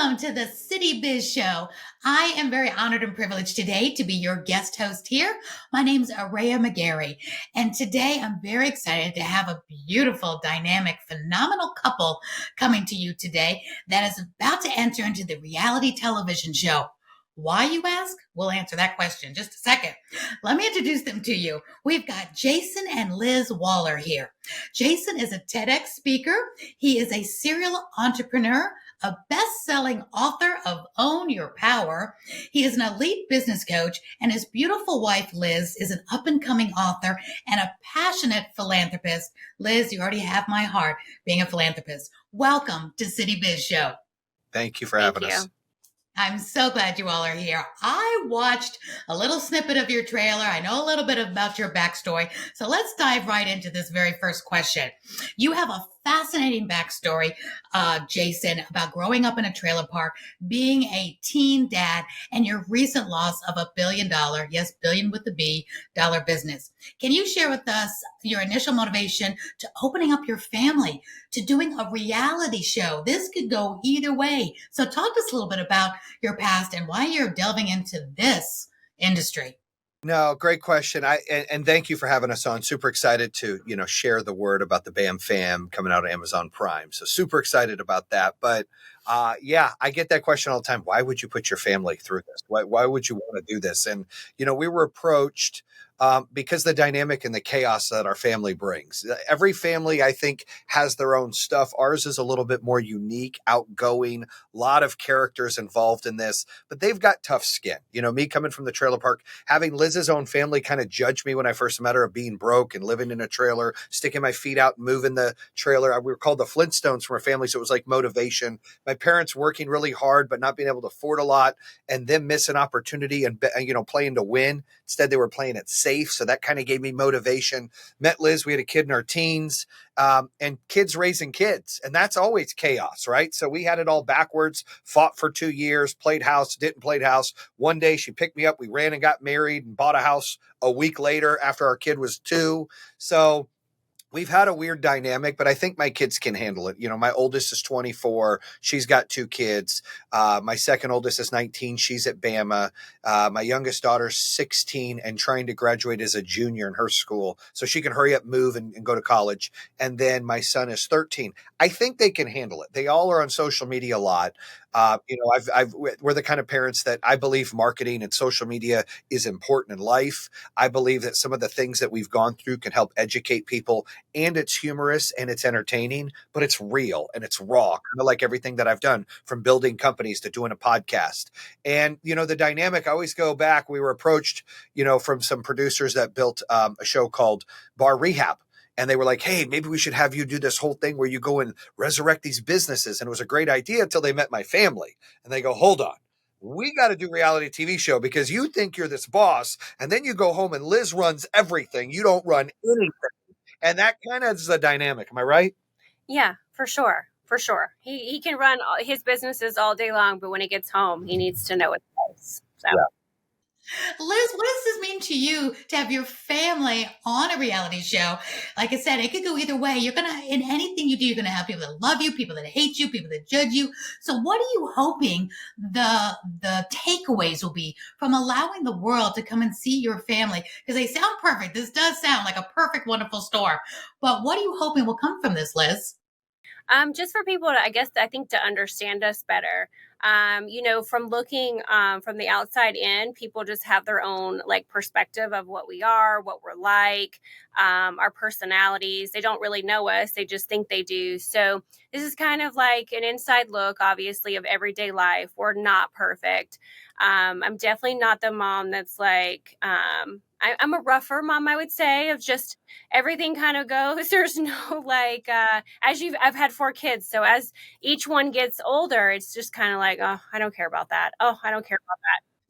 welcome to the City Biz Show. I am very honored and privileged today to be your guest host here. My name's Araya McGarry, and today I'm very excited to have a beautiful, dynamic, phenomenal couple coming to you today that is about to enter into the reality television show. Why, you ask? We'll answer that question in just a second. Let me introduce them to you. We've got Jayson and Liz Waller here. Jayson is a TEDx speaker. He is a serial entrepreneur, a best-selling author of Own Your Power. He is an elite business coach, and his beautiful wife, Liz, is an up-and-coming author and a passionate philanthropist. Liz, you already have my heart being a philanthropist. Welcome to City Biz Show. Thank you for having us. I'm so glad you all are here. I watched a little snippet of your trailer. I know a little bit about your backstory. So let's dive right into this very first question. You have a fascinating backstory, Jayson, about growing up in a trailer park, being a teen dad, and your recent loss of $1 billion, yes, billion with the B, dollar business. Can you share with us your initial motivation to opening up your family, to doing a reality show? This could go either way. So talk to us a little bit about your past and why you're delving into this industry. No, great question. And thank you for having us on. Super excited to, share the word about the BAM Fam coming out of Amazon Prime. So super excited about that. But I get that question all the time. Why would you put your family through this? Why would you want to do this? And, we were approached because the dynamic and the chaos that our family brings. Every family, I think, has their own stuff. Ours is a little bit more unique, outgoing, a lot of characters involved in this, but they've got tough skin. Me coming from the trailer park, having Liz's own family kind of judge me when I first met her of being broke and living in a trailer, sticking my feet out, moving the trailer. We were called the Flintstones from our family, so it was like motivation. My parents working really hard, but not being able to afford a lot, and them missing opportunity and, playing to win. Instead, they were playing it safe. So that kind of gave me motivation. Met Liz. We had a kid in our teens, and kids raising kids. And that's always chaos, right? So we had it all backwards, fought for 2 years, played house, didn't play house. One day she picked me up. We ran and got married and bought a house a week later after our kid was 2. So we've had a weird dynamic, but I think my kids can handle it. My oldest is 24. She's got 2 kids. My second oldest is 19. She's at Bama. My youngest daughter's 16 and trying to graduate as a junior in her school so she can hurry up, move, and go to college. And then my son is 13. I think they can handle it. They all are on social media a lot. We're the kind of parents that I believe marketing and social media is important in life. I believe that some of the things that we've gone through can help educate people, and it's humorous and it's entertaining, but it's real and it's raw, kind of like everything that I've done, from building companies to doing a podcast. And, the dynamic, I always go back. We were approached, from some producers that built a show called Bar Rehab. And they were like, hey, maybe we should have you do this whole thing where you go and resurrect these businesses. And it was a great idea until they met my family. And they go, hold on, we got to do reality TV show because you think you're this boss. And then you go home and Liz runs everything. You don't run anything. And that kind of is the dynamic. Am I right? Yeah, for sure. For sure. He can run his businesses all day long, but when he gets home, he needs to know it's place. So. Yeah. Liz, what does this mean to you to have your family on a reality show? Like I said, it could go either way. In anything you do, you're going to have people that love you, people that hate you, people that judge you. So what are you hoping the takeaways will be from allowing the world to come and see your family? Because they sound perfect. This does sound like a perfect, wonderful storm. But what are you hoping will come from this, Liz? Just for people to, I think to understand us better. From looking from the outside in, people just have their own perspective of what we are, what we're like, our personalities. They don't really know us. They just think they do. So this is kind of like an inside look, obviously, of everyday life. We're not perfect. I'm definitely not the mom that's I'm a rougher mom, I would say, of just everything kind of goes. There's no I've had 4 kids. So as each one gets older, it's just kind of like, oh, I don't care about that. Oh, I don't care about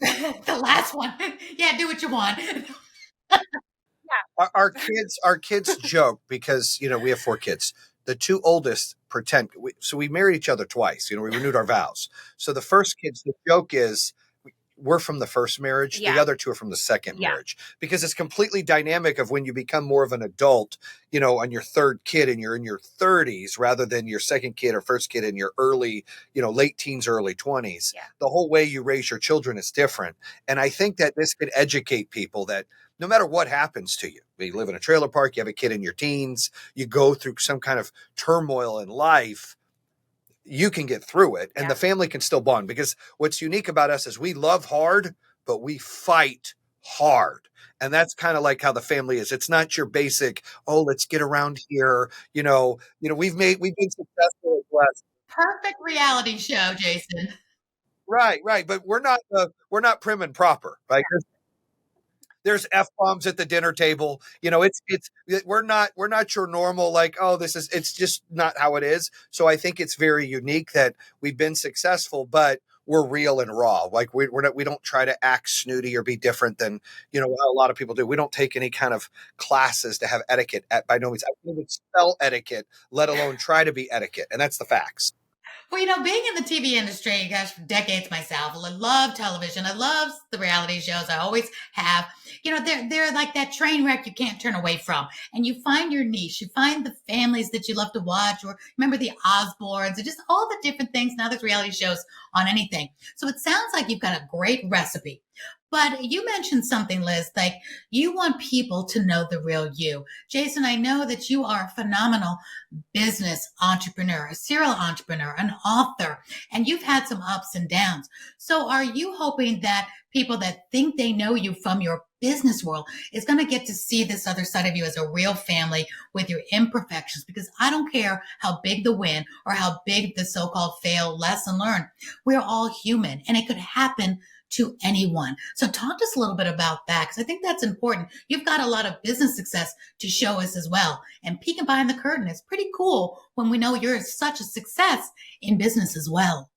that. The last one. Yeah, do what you want. Yeah. Our kids joke because, we have 4 kids. The 2 oldest pretend. So we married each other twice. We renewed our vows. So the first kids, the joke is, we're from the first marriage. The Yeah. other two are from the second Yeah. marriage, because it's completely dynamic of when you become more of an adult, on your third kid and you're in your 30s rather than your second kid or first kid in your early, late teens, early 20s. Yeah. The whole way you raise your children is different. And I think that this could educate people that no matter what happens to you, you live in a trailer park, you have a kid in your teens, you go through some kind of turmoil in life, you can get through it and Yeah. the family can still bond, because what's unique about us is we love hard, but we fight hard. And that's kind of like how the family is. It's not your basic, oh, let's get around here. We've been successful at last. Perfect reality show, Jayson. Right. But we're not prim and proper, right? There's F-bombs at the dinner table. We're not your normal, like, oh, it's just not how it is. So I think it's very unique that we've been successful, but we're real and raw. Like we don't try to act snooty or be different than, how a lot of people do. We don't take any kind of classes to have etiquette by no means. I can't even spell etiquette, let alone try to be etiquette. And that's the facts. Well, being in the TV industry, gosh, for decades myself, I love television. I love the reality shows. I always have. They're like that train wreck you can't turn away from. And you find your niche. You find the families that you love to watch, or remember the Osbournes, and just all the different things. Now there's reality shows on anything. So it sounds like you've got a great recipe. But you mentioned something, Liz, like you want people to know the real you. Jayson, I know that you are a phenomenal business entrepreneur, a serial entrepreneur, an author, and you've had some ups and downs. So are you hoping that people that think they know you from your business world is going to get to see this other side of you as a real family with your imperfections? Because I don't care how big the win or how big the so-called fail, lesson learned. We're all human, and it could happen to anyone. So talk to us a little bit about that, because I think that's important. You've got a lot of business success to show us as well. And peeking behind the curtain is pretty cool when we know you're such a success in business as well.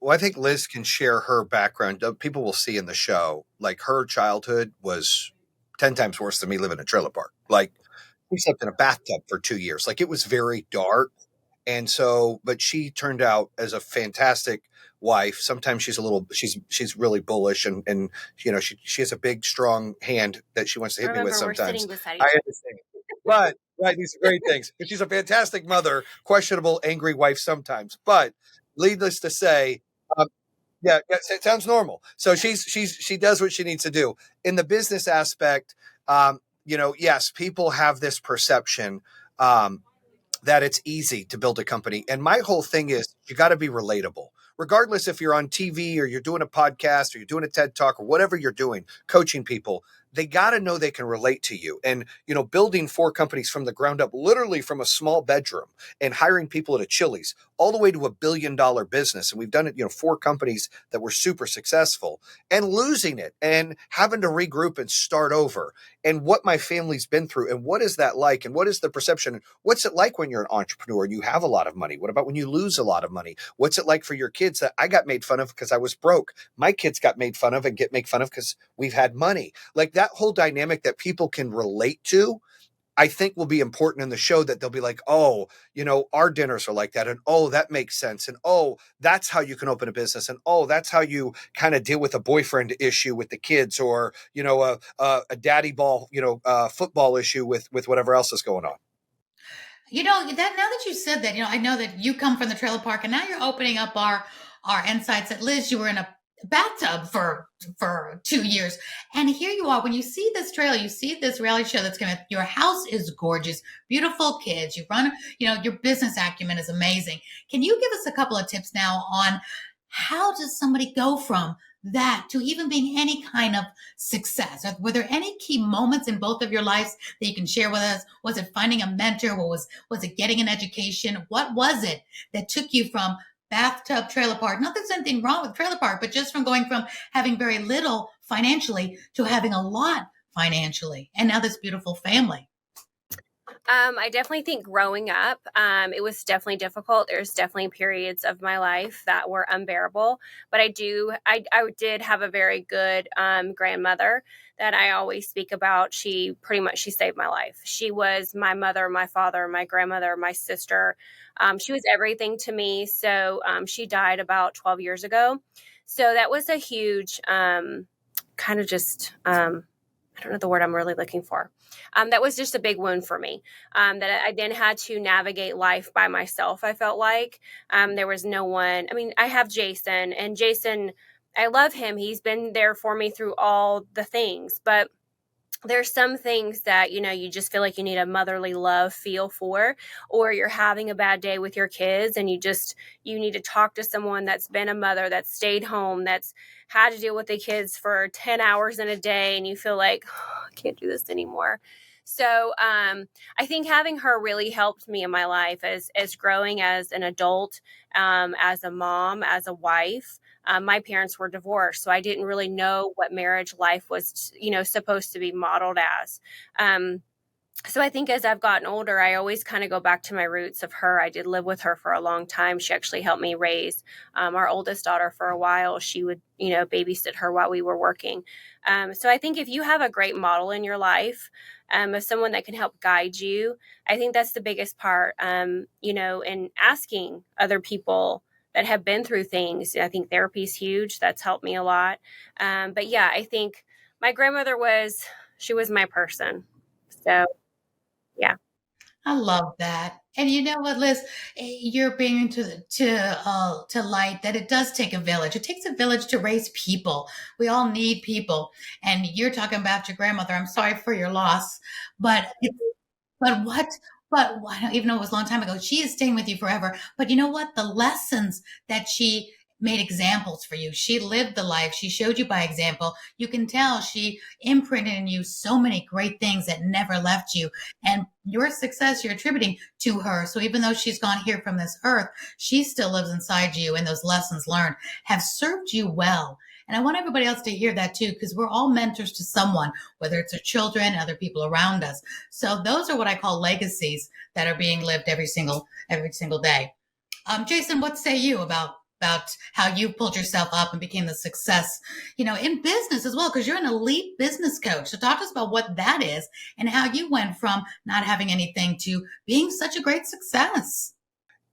Well, I think Liz can share her background. People will see in the show, like her childhood was 10 times worse than me living in a trailer park. Like we slept in a bathtub for 2 years. Like it was very dark. And so, but she turned out as a fantastic wife. Sometimes she's really bullish and she has a big, strong hand that she wants to hit me with sometimes. We're sitting beside each I other. understand. But right, these are great things. But she's a fantastic mother, questionable, angry wife sometimes. But needless to say, yeah, it sounds normal. So she does what she needs to do. In the business aspect, yes, people have this perception that it's easy to build a company. And my whole thing is you got to be relatable. Regardless if you're on TV or you're doing a podcast or you're doing a TED Talk or whatever you're doing, coaching people, they got to know they can relate to you. And, building 4 companies from the ground up, literally from a small bedroom and hiring people at a Chili's all the way to $1 billion business. And we've done it, 4 companies that were super successful, and losing it and having to regroup and start over, and what my family's been through and what is that like? And what is the perception? What's it like when you're an entrepreneur and you have a lot of money? What about when you lose a lot of money? What's it like for your kids? That I got made fun of because I was broke. My kids got made fun of and get made fun of because we've had money. Like that whole dynamic that people can relate to, I think will be important in the show, that they'll be like, oh, our dinners are like that. And oh, that makes sense. And oh, that's how you can open a business. And oh, that's how you kind of deal with a boyfriend issue with the kids, or, a daddy ball, football issue with whatever else is going on. That now that you said that, I know that you come from the trailer park, and now you're opening up our insights. That Liz, you were in a bathtub for 2 years, and here you are. When you see this trailer, you see this reality show that's coming. Your house is gorgeous, beautiful kids. You run, your business acumen is amazing. Can you give us a couple of tips now on how does somebody go from that to even being any kind of success? Were there any key moments in both of your lives that you can share with us? Was it finding a mentor? Was it getting an education? What was it that took you from bathtub trailer park? Not that there's anything wrong with trailer park, but just from going from having very little financially to having a lot financially, and now this beautiful family. I definitely think growing up, it was definitely difficult. There's definitely periods of my life that were unbearable, but I did have a very good grandmother that I always speak about. She saved my life. She was my mother, my father, my grandmother, my sister. She was everything to me. So she died about 12 years ago. So that was a huge kind of just, I don't know the word I'm really looking for. That was just a big wound for me, that I then had to navigate life by myself. I felt like there was no one. I mean, I have Jayson, and Jayson, I love him. He's been there for me through all the things, but there's some things that, you just feel like you need a motherly love feel for, or you're having a bad day with your kids and you need to talk to someone that's been a mother, that's stayed home, that's had to deal with the kids for 10 hours in a day, and you feel like, oh, I can't do this anymore. So I think having her really helped me in my life as growing as an adult, as a mom, as a wife. My parents were divorced, so I didn't really know what marriage life was, supposed to be modeled as. So I think as I've gotten older, I always kind of go back to my roots of her. I did live with her for a long time. She actually helped me raise our oldest daughter for a while. She would, babysit her while we were working. So I think if you have a great model in your life, of someone that can help guide you, I think that's the biggest part, in asking other people that have been through things. I think therapy is huge. That's helped me a lot. But yeah, I think my grandmother she was my person. So yeah. I love that. And you know what, Liz, you're bringing to light that it does take a village. It takes a village to raise people. We all need people. And you're talking about your grandmother. I'm sorry for your loss, but but what? But I don't even know it was a long time ago. She is staying with you forever. But you know what? The lessons that she made examples for you. She lived the life. She showed you by example. You can tell she imprinted in you so many great things that never left you. And your success you're attributing to her. So even though she's gone here from this earth, she still lives inside you. And those lessons learned have served you well. And I want everybody else to hear that too, because we're all mentors to someone, whether it's our children, other people around us. So those are what I call legacies that are being lived every single day. Jayson, what say you about how you pulled yourself up and became the success, in business as well? Because you're an elite business coach. So talk to us about what that is and how you went from not having anything to being such a great success.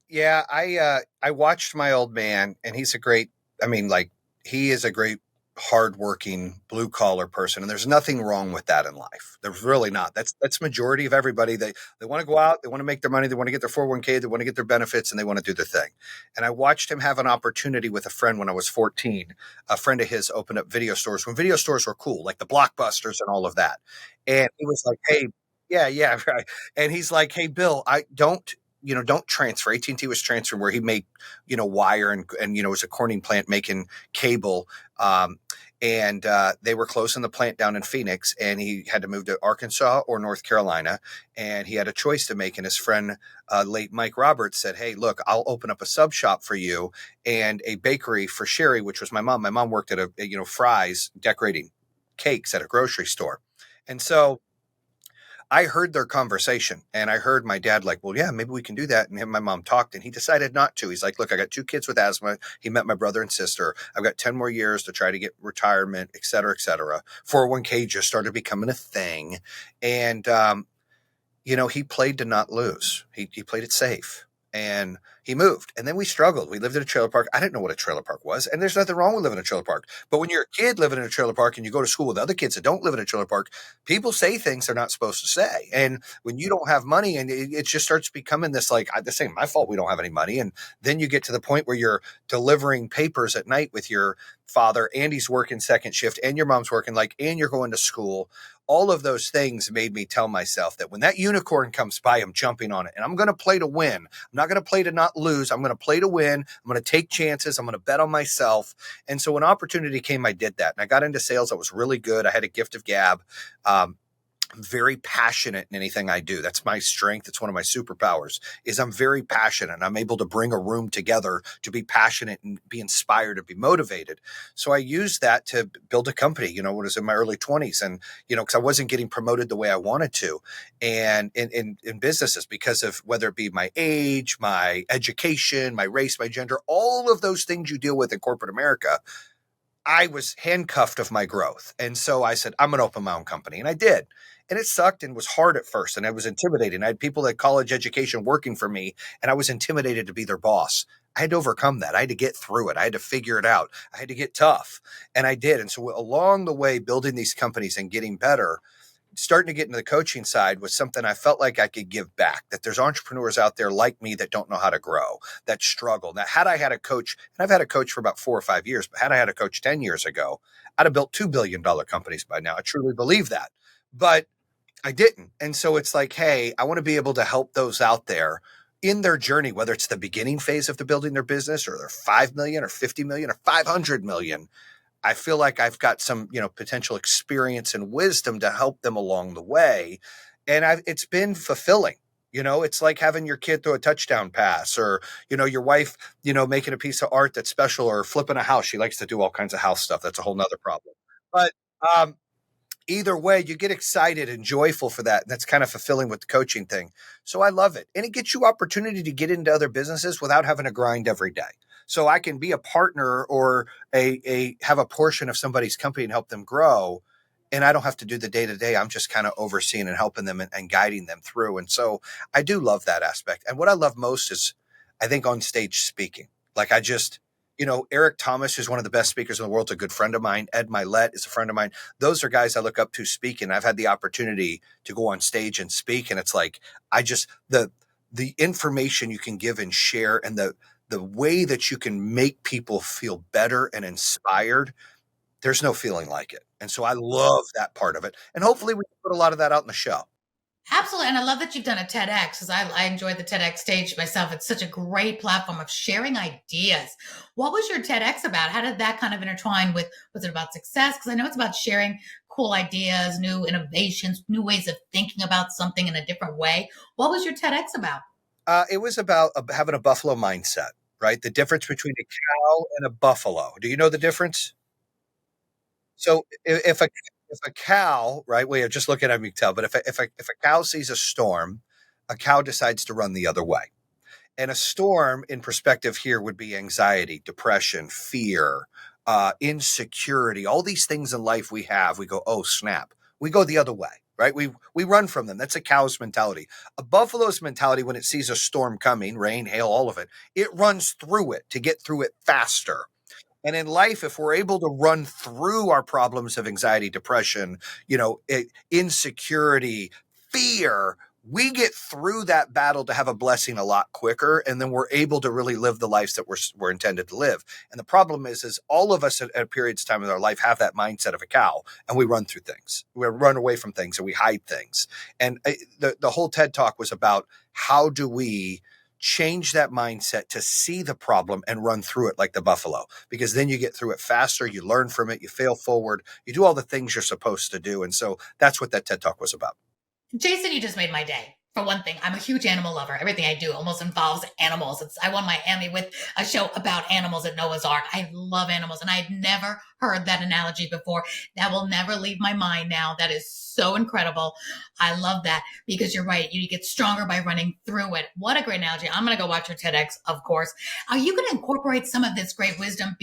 Yeah, I watched my old man, and he's a great. I mean, like he is a great hardworking blue collar person, and there's nothing wrong with that in life. There's really not. That's majority of everybody. They want to go out, they want to make their money, they want to get their 401k, they want to get their benefits, and they want to do their thing. And I watched him have an opportunity with a friend when I was 14. A friend of his opened up video stores when video stores were cool, like the Blockbusters and all of that. And he was like, "Hey, yeah, yeah, right." And he's like, "Hey, Bill, I don't transfer." AT&T was transferring where he made, wire and it was a Corning plant making cable. And they were closing the plant down in Phoenix, and he had to move to Arkansas or North Carolina. And he had a choice to make. And his friend, late Mike Roberts, said, "Hey, look, I'll open up a sub shop for you and a bakery for Sherry," which was my mom. My mom worked at Fry's decorating cakes at a grocery store. And so I heard their conversation, and I heard my dad like, "Well, yeah, maybe we can do that." And him and my mom talked, and he decided not to. He's like, "Look, I got 2 kids with asthma." He met my brother and sister. "I've got 10 more years to try to get retirement, et cetera, et cetera." 401k just started becoming a thing. And, he played to not lose. He played it safe. And he moved. And then we struggled. We lived in a trailer park. I didn't know what a trailer park was. And there's nothing wrong with living in a trailer park. But when you're a kid living in a trailer park and you go to school with other kids that don't live in a trailer park, people say things they're not supposed to say. And when you don't have money, and it just starts becoming this like, this ain't my fault we don't have any money. And then you get to the point where you're delivering papers at night with your father, and he's working second shift, and your mom's working, and you're going to school. All of those things made me tell myself that when that unicorn comes by, I'm jumping on it, and I'm going to play to win. I'm not going to play to not lose. I'm going to play to win. I'm going to take chances. I'm going to bet on myself. And so when opportunity came, I did that. And I got into sales. I was really good. I had a gift of gab. I'm very passionate in anything I do. That's my strength. It's one of my superpowers is I'm very passionate. I'm able to bring a room together to be passionate and be inspired and be motivated. So I used that to build a company, when I was in my early 20s and, because I wasn't getting promoted the way I wanted to and in businesses because of whether it be my age, my education, my race, my gender, all of those things you deal with in corporate America. I was handcuffed of my growth. And so I said, I'm going to open my own company. And I did. And it sucked and was hard at first. And I was intimidating. I had people at college education working for me, and I was intimidated to be their boss. I had to overcome that. I had to get through it. I had to figure it out. I had to get tough. And I did. And so along the way, building these companies and getting better, starting to get into the coaching side was something I felt like I could give back, that there's entrepreneurs out there like me that don't know how to grow, that struggle. Now, had I had a coach, and I've had a coach for about 4 or 5 years, but had I had a coach 10 years ago, I'd have built $2 billion companies by now. I truly believe that, but I didn't. And so it's like, hey, I want to be able to help those out there in their journey, whether it's the beginning phase of the building their business or they're 5 million or 50 million or 500 million. I feel like I've got some, potential experience and wisdom to help them along the way. And it's been fulfilling. It's like having your kid throw a touchdown pass or, your wife, making a piece of art that's special or flipping a house. She likes to do all kinds of house stuff. That's a whole nother problem. But either way, you get excited and joyful for that. And that's kind of fulfilling with the coaching thing. So I love it. And it gets you opportunity to get into other businesses without having to grind every day. So I can be a partner or have a portion of somebody's company and help them grow. And I don't have to do the day to day. I'm just kind of overseeing and helping them and guiding them through. And so I do love that aspect. And what I love most is I think on stage speaking. Like Eric Thomas, who's one of the best speakers in the world, is a good friend of mine. Ed Milet is a friend of mine. Those are guys I look up to speaking. I've had the opportunity to go on stage and speak. And it's like, the information you can give and share and the way that you can make people feel better and inspired, there's no feeling like it. And so I love that part of it. And hopefully we can put a lot of that out in the show. Absolutely. And I love that you've done a TEDx because I enjoyed the TEDx stage myself. It's such a great platform of sharing ideas. What was your TEDx about? How did that kind of intertwine with, was it about success? Because I know it's about sharing cool ideas, new innovations, new ways of thinking about something in a different way. What was your TEDx about? It was about having a buffalo mindset, right? The difference between a cow and a buffalo. Do you know the difference? So if a cow, right? Well, you're just looking at me, you can tell. But if a cow sees a storm, a cow decides to run the other way. And a storm, in perspective, here would be anxiety, depression, fear, insecurity. All these things in life we have. We go, oh snap! We go the other way, right? We run from them. That's a cow's mentality. A buffalo's mentality, when it sees a storm coming, rain, hail, all of it, it runs through it to get through it faster. And in life, if we're able to run through our problems of anxiety, depression, insecurity, fear, we get through that battle to have a blessing a lot quicker. And then we're able to really live the lives that we're intended to live. And the problem is all of us at periods of time in our life have that mindset of a cow, and we run through things. We run away from things and we hide things. And the whole TED Talk was about how do we change that mindset to see the problem and run through it like the buffalo, because then you get through it faster, you learn from it, you fail forward, you do all the things you're supposed to do. And so that's what that TED Talk was about. Jayson, you just made my day. For one thing, I'm a huge animal lover. Everything I do almost involves animals. I won my Emmy with a show about animals at Noah's Ark. I love animals, and I've never heard that analogy before. That will never leave my mind now. That is so incredible. I love that because you're right. You get stronger by running through it. What a great analogy. I'm going to go watch your TEDx, of course. Are you going to incorporate some of this great wisdom,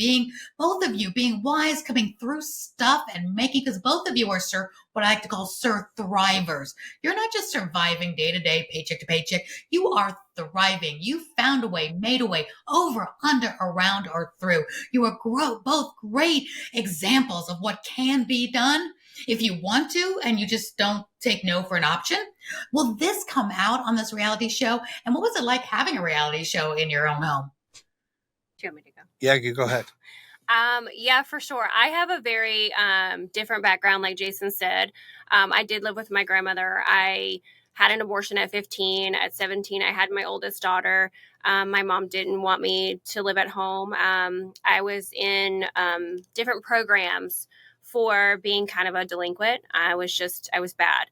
both of you being wise, coming through stuff and making, because both of you are what I like to call thrivers. You're not just surviving day to day, paycheck to paycheck. You are thriving. You found a way, made a way, over, under, around, or through. You are both great examples of what can be done if you want to, and you just don't take no for an option. Will this come out on this reality show? And what was it like having a reality show in your own home? Do you want me to go? Yeah, you go ahead. Yeah, for sure. I have a very different background, like Jayson said. I did live with my grandmother. I had an abortion at 15. At 17, I had my oldest daughter. My mom didn't want me to live at home. I was in different programs for being kind of a delinquent. I was bad.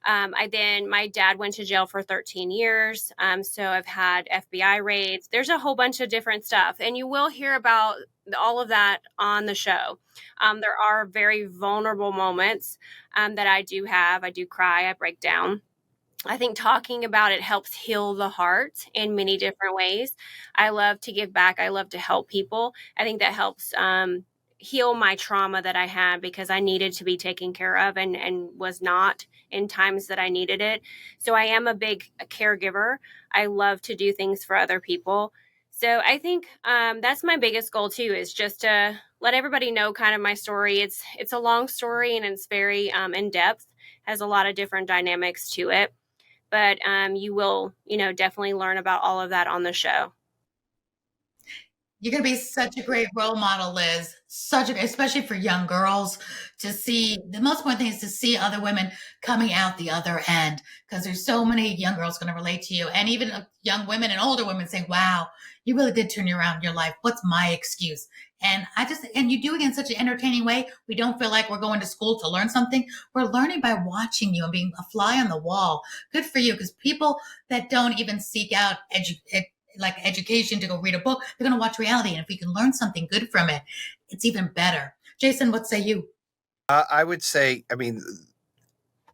My dad went to jail for 13 years. So I've had FBI raids. There's a whole bunch of different stuff, and you will hear about all of that on the show. There are very vulnerable moments that I do have. I do cry. I break down. I think talking about it helps heal the heart in many different ways. I love to give back. I love to help people. I think that helps heal my trauma that I had because I needed to be taken care of and was not in times that I needed it. So I am a big caregiver. I love to do things for other people. So I think that's my biggest goal too, is just to let everybody know kind of my story. It's a long story and it's very in depth, has a lot of different dynamics to it. But you will, definitely learn about all of that on the show. You're going to be such a great role model, Liz. Especially for young girls to see. The most important thing is to see other women coming out the other end, because there's so many young girls going to relate to you, and even young women and older women saying, "Wow, you really did turn around your life. What's my excuse?" And you do it in such an entertaining way. We don't feel like we're going to school to learn something. We're learning by watching you and being a fly on the wall. Good for you, because people that don't even seek out education to go read a book, they're going to watch reality. And if we can learn something good from it, it's even better. Jayson, what say you? I would say, I mean,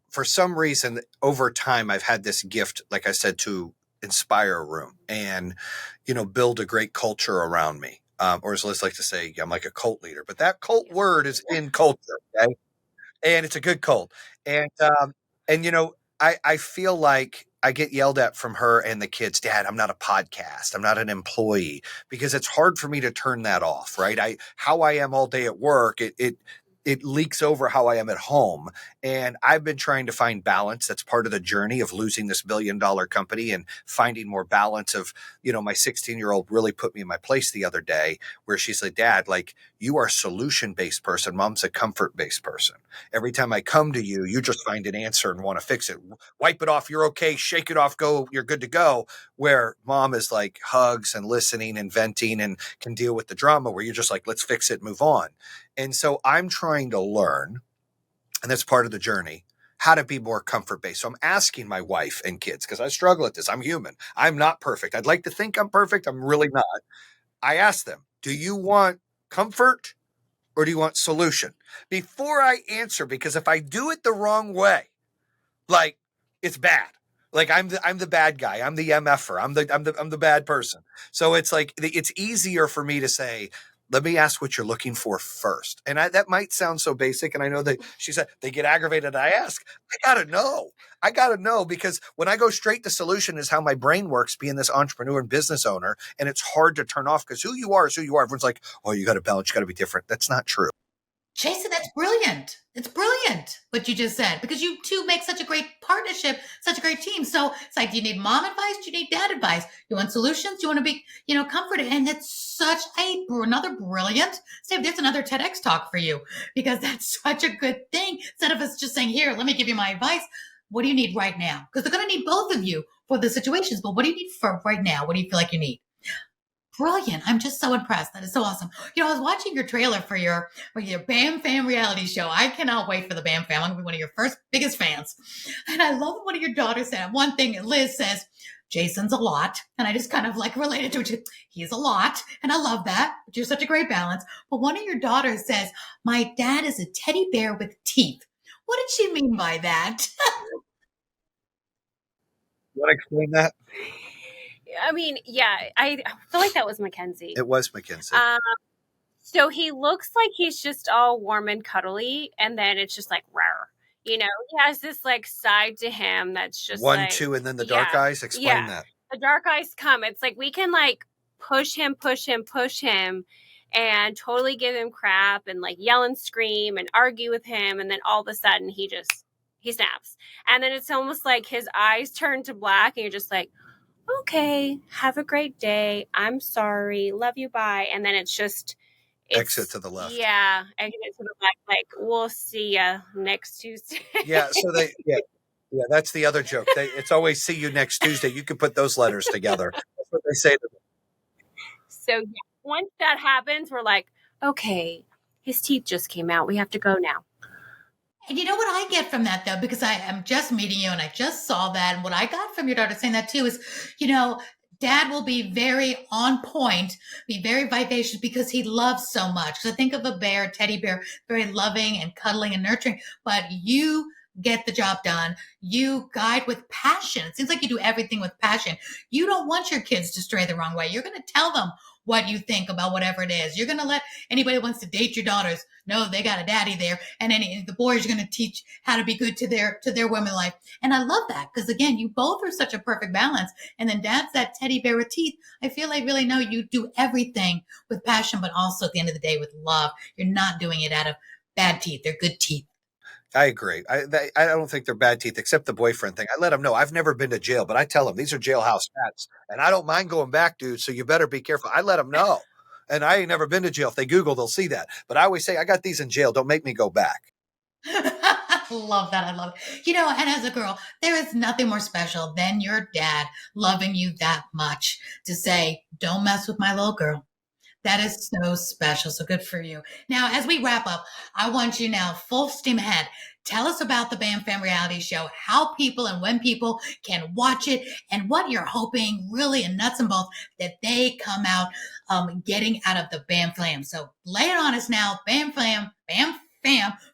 for some reason, over time, I've had this gift, like I said, to inspire a room and, build a great culture around me. Or as Liz like to say, I'm like a cult leader, but that cult word is in culture. Okay? And it's a good cult. And I feel like I get yelled at from her and the kids, Dad, I'm not a podcast. I'm not an employee, because it's hard for me to turn that off, right? How I am all day at work, it leaks over how I am at home. And I've been trying to find balance. That's part of the journey of losing this $1 billion company and finding more balance of, my 16-year-old really put me in my place the other day, where she's like, Dad, like, you are a solution-based person. Mom's a comfort-based person. Every time I come to you, you just find an answer and want to fix it. Wipe it off. You're okay. Shake it off. Go. You're good to go. Where mom is like hugs and listening and venting and can deal with the drama, where you're just like, let's fix it, move on. And so I'm trying to learn, and that's part of the journey, how to be more comfort based. So I'm asking my wife and kids, because I struggle at this. I'm human. I'm not perfect. I'd like to think I'm perfect. I'm really not. I ask them, do you want comfort or do you want solution? Before I answer, because if I do it the wrong way, like, it's bad. Like, I'm the bad guy. I'm the MFer. I'm the bad person. So it's like, it's easier for me to say, let me ask what you're looking for first. And that might sound so basic. And I know that she said they get aggravated. I ask, I gotta know, because when I go straight to solution is how my brain works, being this entrepreneur and business owner. And it's hard to turn off, because who you are is who you are. Everyone's like, oh, you got to balance. You got to be different. That's not true. Jayson, that's brilliant. It's brilliant what you just said, because you two make such a great partnership, such a great team. So it's like, do you need mom advice? Do you need dad advice? You want solutions? You want to be, comforted? And it's such another brilliant. Steve, there's another TEDx talk for you, because that's such a good thing. Instead of us just saying, here, let me give you my advice. What do you need right now? Because they're going to need both of you for the situations. But what do you need for right now? What do you feel like you need? Brilliant. I'm just so impressed. That is so awesome. I was watching your trailer for your BAM Fam reality show. I cannot wait for the BAM Fam. I'm going to be one of your first biggest fans. And I love what one of your daughters said. One thing Liz says, Jayson's a lot. And I just kind of like related to it. He's a lot. And I love that. But you're such a great balance. But one of your daughters says, my dad is a teddy bear with teeth. What did she mean by that? You want to explain that? I mean, yeah, I feel like that was Mackenzie. It was Mackenzie. So he looks like he's just all warm and cuddly, and then it's just like rare. He has this like side to him that's just one, like, two, and then the dark eyes. Explain that. The dark eyes come. It's like we can like push him, and totally give him crap and like yell and scream and argue with him, and then all of a sudden he snaps, and then it's almost like his eyes turn to black, and you're just like, okay, have a great day. I'm sorry. Love you. Bye. And then it's exit to the left. Yeah. Exit to the left. Like, we'll see you next Tuesday. Yeah. So yeah, that's the other joke. It's always see you next Tuesday. You can put those letters together. That's what they say to them. So yeah, once that happens, we're like, okay, his teeth just came out. We have to go now. And you know what I get from that though, because I am just meeting you and I just saw that. And what I got from your daughter saying that too is, you know, dad will be very on point, be very vivacious because he loves so much. So think of a bear, teddy bear, very loving and cuddling and nurturing, but you get the job done. You guide with passion. It seems like you do everything with passion. You don't want your kids to stray the wrong way. You're going to tell them what you think about whatever it is. You're going to let anybody who wants to date your daughters know they got a daddy there, and the boys are going to teach how to be good to their women life. And I love that because again, you both are such a perfect balance. And then dad's that teddy bear with teeth. I feel like really know you do everything with passion, but also at the end of the day with love. You're not doing it out of bad teeth. They're good teeth. I agree. I don't think they're bad teeth, except the boyfriend thing. I let them know I've never been to jail, but I tell them these are jailhouse cats, and I don't mind going back, dude. So you better be careful. I let them know, and I ain't never been to jail. If they Google, they'll see that. But I always say I got these in jail. Don't make me go back. Love that. I love it. You know, and as a girl, there is nothing more special than your dad loving you that much to say, don't mess with my little girl. That is so special. So good for you. Now, as we wrap up, I want you now full steam ahead. Tell us about the Bam Fam reality show, how people and when people can watch it, and what you're hoping, really, in nuts and bolts, that they come out getting out of the Bam Fam. So lay it on us now. Bam Fam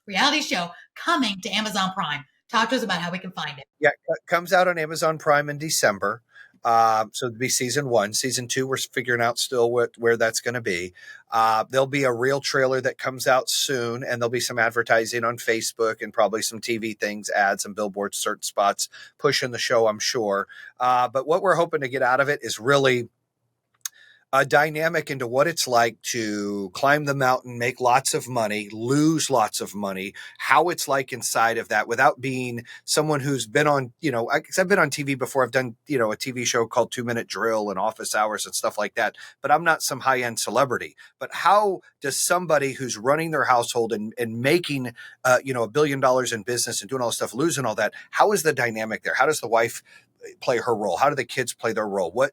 reality show coming to Amazon Prime. Talk to us about how we can find it. Yeah, comes out on Amazon Prime in December. So it'll be season one. Season two, we're figuring out still where that's going to be. There'll be a real trailer that comes out soon, and there'll be some advertising on Facebook and probably some TV things, ads and billboards, certain spots pushing the show, I'm sure. But what we're hoping to get out of it is really a dynamic into what it's like to climb the mountain, make lots of money, lose lots of money, how it's like inside of that without being someone who's been on, cause I've been on TV before. I've done, a TV show called 2 Minute Drill and Office Hours and stuff like that, but I'm not some high end celebrity. But how does somebody who's running their household and making, $1 billion in business and doing all this stuff, losing all that? How is the dynamic there? How does the wife play her role? How do the kids play their role? What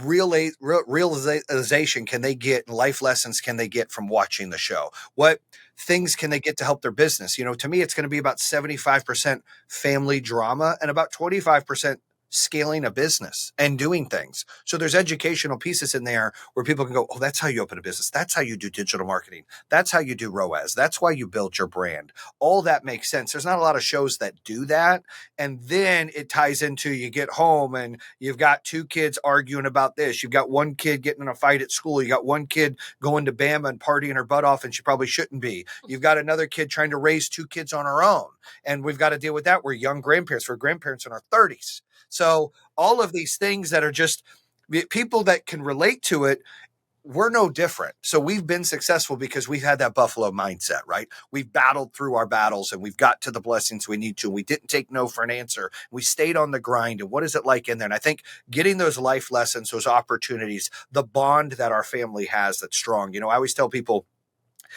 realization can they get, and life lessons can they get from watching the show? What things can they get to help their business? To me, it's going to be about 75% family drama and about 25% scaling a business and doing things. So there's educational pieces in there where people can go, oh, that's how you open a business. That's how you do digital marketing. That's how you do ROAS. That's why you build your brand. All that makes sense. There's not a lot of shows that do that. And then it ties into, you get home and you've got two kids arguing about this. You've got one kid getting in a fight at school. You got one kid going to Bama and partying her butt off, and she probably shouldn't be. You've got another kid trying to raise two kids on her own. And we've got to deal with that. We're young grandparents. We're grandparents in our 30s. So all of these things that are just people that can relate to it, we're no different. So we've been successful because we've had that Buffalo mindset, right? We've battled through our battles and we've got to the blessings we need to. We didn't take no for an answer. We stayed on the grind. And what is it like in there? And I think getting those life lessons, those opportunities, the bond that our family has that's strong. I always tell people,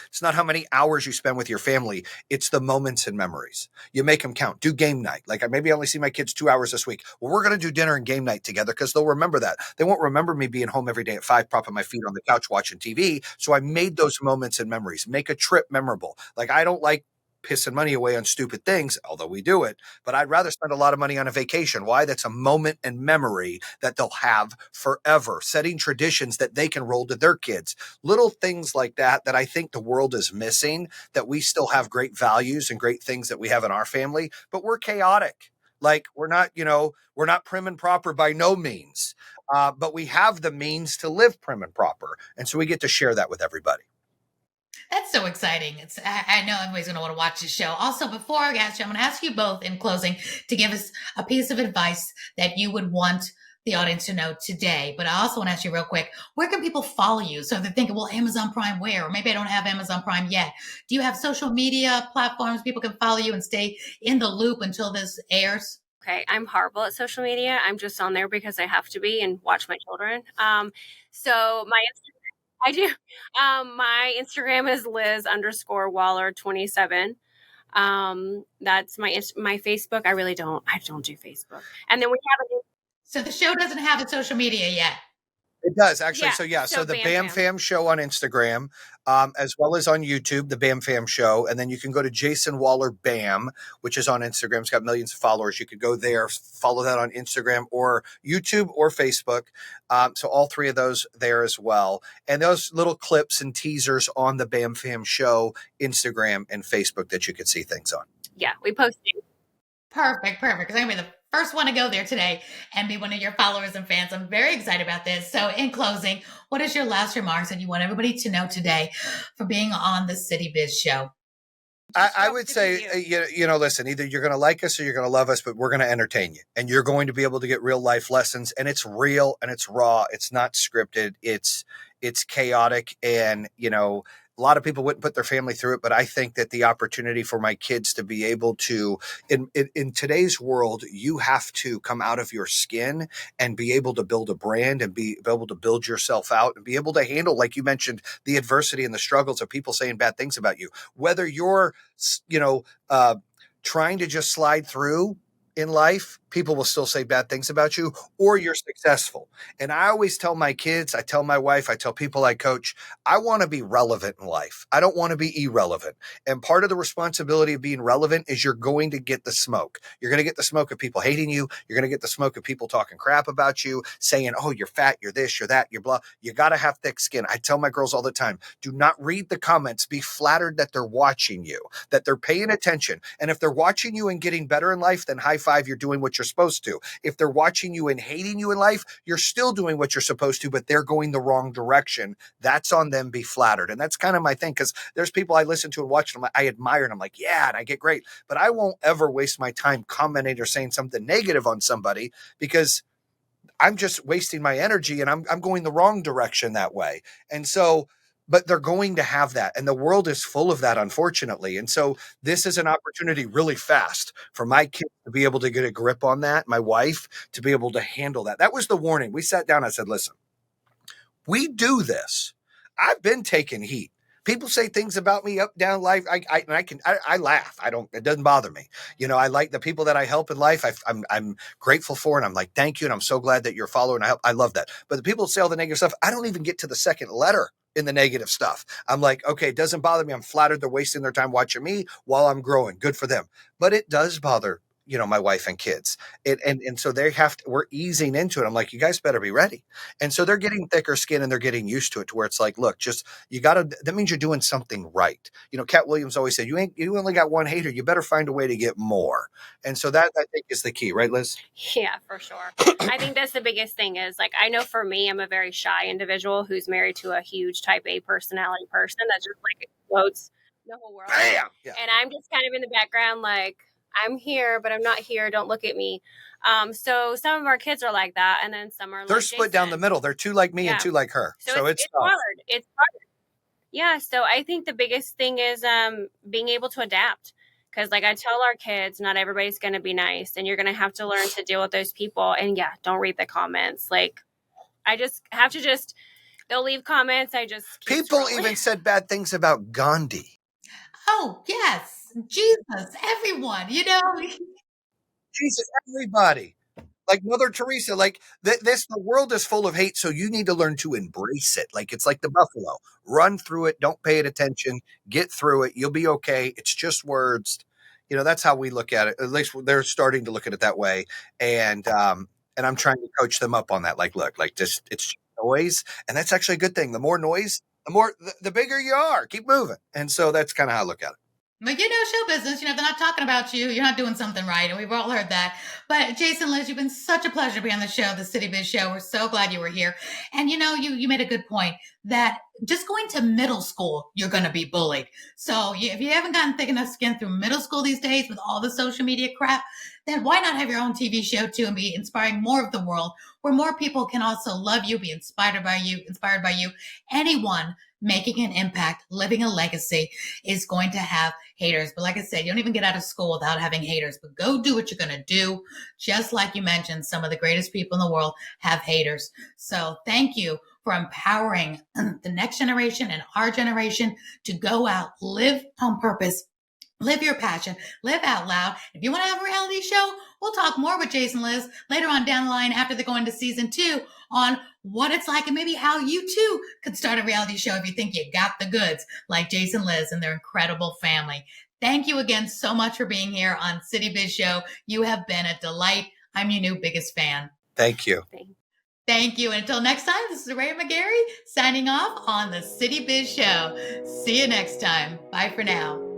it's not how many hours you spend with your family. It's the moments and memories. You make them count. Do game night. Like, maybe I only see my kids 2 hours this week. Well, we're going to do dinner and game night together because they'll remember that. They won't remember me being home every day at 5, propping my feet on the couch watching TV. So I made those moments and memories. Make a trip memorable. Like, I don't like pissing money away on stupid things, although we do it, but I'd rather spend a lot of money on a vacation. Why? That's a moment and memory that they'll have forever, setting traditions that they can roll to their kids. Little things like that I think the world is missing, that we still have great values and great things that we have in our family, but we're chaotic. Like, we're not prim and proper by no means, but we have the means to live prim and proper. And so we get to share that with everybody. That's so exciting. I know everybody's going to want to watch this show. Also, before I ask you, I'm going to ask you both in closing to give us a piece of advice that you would want the audience to know today. But I also want to ask you real quick, where can people follow you? So they're thinking, well, Amazon Prime where? Or maybe I don't have Amazon Prime yet. Do you have social media platforms people can follow you and stay in the loop until this airs? Okay, I'm horrible at social media. I'm just on there because I have to be and watch my children. So I do. My Instagram is Liz_Waller27. That's my Facebook. I don't do Facebook. And then we have So the show doesn't have a social media yet. It does actually. Yeah. So yeah, so the Bam Bam Fam. Fam Show on Instagram, as well as on YouTube, the Bam Fam Show, and then you can go to Jayson Waller Bam, which is on Instagram. It's got millions of followers. You could go there, follow that on Instagram or YouTube or Facebook. So all three of those there as well, and those little clips and teasers on the Bam Fam Show Instagram and Facebook that you could see things on. Yeah, we posted. Perfect, perfect. Because I'm going to be the first one to go there today and be one of your followers and fans. I'm very excited about this. So, in closing, what is your last remarks that you want everybody to know today for being on the City Biz Show? I would say, listen, either you're going to like us or you're going to love us, but we're going to entertain you. And you're going to be able to get real life lessons. And it's real and it's raw. It's not scripted. It's chaotic. And, a lot of people wouldn't put their family through it, but I think that the opportunity for my kids to be able to, in today's world, you have to come out of your skin and be able to build a brand and be able to build yourself out and be able to handle, like you mentioned, the adversity and the struggles of people saying bad things about you. Whether you're, trying to just slide through in life, people will still say bad things about you, or you're successful. And I always tell my kids, I tell my wife, I tell people I coach, I want to be relevant in life. I don't want to be irrelevant. And part of the responsibility of being relevant is you're going to get the smoke. You're going to get the smoke of people hating you. You're going to get the smoke of people talking crap about you, saying, oh, you're fat, you're this, you're that, you're blah. You got to have thick skin. I tell my girls all the time, do not read the comments. Be flattered that they're watching you, that they're paying attention. And if they're watching you and getting better in life, then high five, you're doing what you're supposed to. If they're watching you and hating you in life, you're still doing what you're supposed to, but they're going the wrong direction. That's on them. Be flattered. And that's kind of my thing, because there's people I listen to and watch them, I admire, and I'm like, yeah, and I get great. But I won't ever waste my time commenting or saying something negative on somebody, because I'm just wasting my energy and I'm going the wrong direction that way. And so, but they're going to have that. And the world is full of that, unfortunately. And so this is an opportunity really fast for my kids to be able to get a grip on that. My wife to be able to handle that. That was the warning. We sat down. I said, listen, we do this. I've been taking heat. People say things about me up, down life. I laugh. It doesn't bother me. I like the people that I help in life. I'm grateful for, and I'm like, thank you. And I'm so glad that you're following. I love that. But the people that say all the negative stuff, I don't even get to the second letter in the negative stuff. I'm like, okay, it doesn't bother me. I'm flattered they're wasting their time watching me while I'm growing. Good for them. But it does bother, my wife and kids. And so we're easing into it. I'm like, you guys better be ready. And so they're getting thicker skin and they're getting used to it, to where it's like, look, that means you're doing something right. Cat Williams always said, you only got one hater. You better find a way to get more. And so that, I think, is the key, right, Liz? Yeah, for sure. I think that's the biggest thing is, like, I know for me, I'm a very shy individual who's married to a huge type A personality person that just like explodes the whole world. Bam! Yeah. And I'm just kind of in the background, like, I'm here, but I'm not here. Don't look at me. So some of our kids are like that, and then some are they're like split Jayson. Down the middle. They're two like me and two like her. So it's hard. It's hard. Yeah. So I think the biggest thing is being able to adapt. Because, like I tell our kids, not everybody's going to be nice, and you're going to have to learn to deal with those people. And yeah, don't read the comments. Like, I just have to they'll leave comments. I just people even said bad things about Gandhi. Oh, yes. Jesus, everyone, Jesus, everybody. Like Mother Teresa, like the world is full of hate. So you need to learn to embrace it. Like, it's like the buffalo, run through it. Don't pay it attention, get through it. You'll be okay. It's just words. That's how we look at it. At least they're starting to look at it that way. And I'm trying to coach them up on that. Like, look, like it's just noise. And that's actually a good thing. The more noise, the bigger you are. Keep moving. And so that's kind of how I look at it. But show business, if they're not talking about you, you're not doing something right. And we've all heard that. But Jayson, Liz, you've been such a pleasure to be on the show, the City Biz Show. We're so glad you were here. And you made a good point that just going to middle school, you're going to be bullied. So if you haven't gotten thick enough skin through middle school these days with all the social media crap, then why not have your own TV show too and be inspiring more of the world, where more people can also love you, be inspired by you. Anyone making an impact, living a legacy is going to have haters. But like I said, you don't even get out of school without having haters. But go do what you're going to do. Just like you mentioned, some of the greatest people in the world have haters. So thank you for empowering the next generation and our generation to go out, live on purpose, live your passion, live out loud. If you want to have a reality show, We'll talk more with Jayson and Liz later on down the line after they go into season 2 on what it's like and maybe how you too could start a reality show if you think you got the goods, like Jayson and Liz and their incredible family. Thank you again so much for being here on City Biz Show. You have been a delight. I'm your new biggest fan. Thank you. Thank you. And until next time, this is Raya McGarry signing off on the City Biz Show. See you next time. Bye for now.